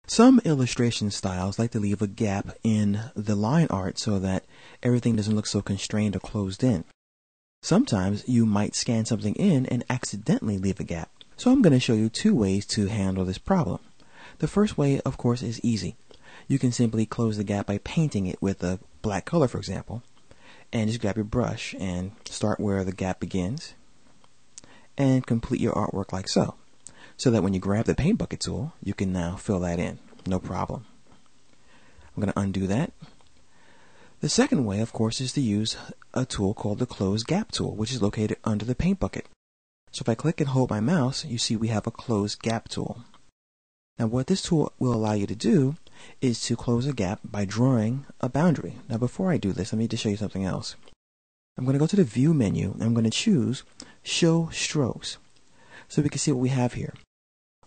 Some illustration styles like to leave a gap in the line art so that everything doesn't look so constrained or closed in. Sometimes you might scan something in and accidentally leave a gap. So I'm going to show you two ways to handle this problem. The first way, of course, is easy. You can simply close the gap by painting it with a black color, for example, and just grab your brush and start where the gap begins and complete your artwork like so. So that when you grab the paint bucket tool, you can now fill that in. No problem. I'm going to undo that. The second way, of course, is to use a tool called the Close Gap tool, which is located under the paint bucket. So if I click and hold my mouse, you see we have a Close Gap tool. Now what this tool will allow you to do is to close a gap by drawing a boundary. Now before I do this, let me just show you something else. I'm going to go to the View menu, and I'm going to choose Show Strokes, so we can see what we have here.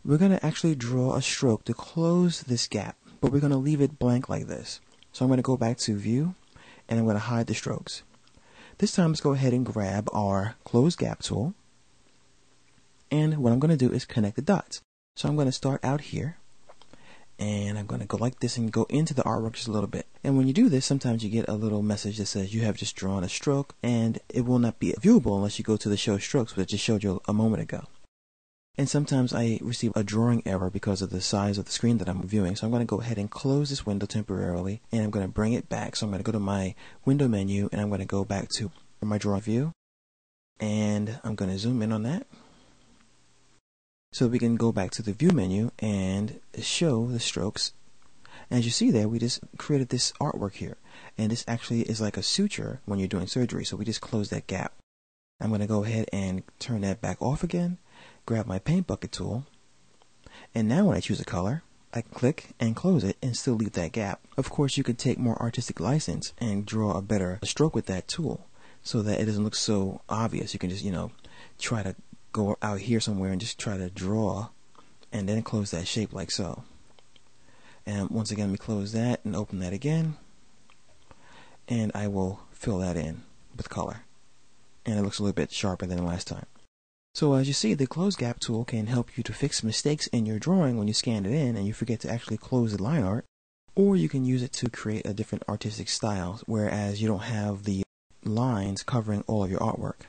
We're going to actually draw a stroke to close this gap, but we're going to leave it blank like this. So I'm going to go back to View, and I'm going to hide the strokes. This time, let's go ahead and grab our Close Gap tool, and what I'm going to do is connect the dots. So I'm going to start out here, and I'm going to go like this and go into the artwork just a little bit. And when you do this, sometimes you get a little message that says you have just drawn a stroke, and it will not be viewable unless you go to the Show Strokes, which I just showed you a moment ago. And sometimes I receive a drawing error because of the size of the screen that I'm viewing. So I'm going to go ahead and close this window temporarily, and I'm going to bring it back. So I'm going to go to my window menu, and I'm going to go back to my draw view, and I'm going to zoom in on that. So we can go back to the View menu and show the strokes. As you see there, we just created this artwork here, and this actually is like a suture when you're doing surgery, so we just close that gap. I'm going to go ahead and turn that back off again, grab my paint bucket tool, and now when I choose a color, I click and close it and still leave that gap. Of course, you could take more artistic license and draw a better stroke with that tool so that it doesn't look so obvious. You can just, try to go out here somewhere and just try to draw and then close that shape like so. And once again, we close that and open that again, and I will fill that in with color, and it looks a little bit sharper than last time. So as you see, the Close Gap tool can help you to fix mistakes in your drawing when you scan it in and you forget to actually close the line art, or you can use it to create a different artistic style, whereas you don't have the lines covering all of your artwork.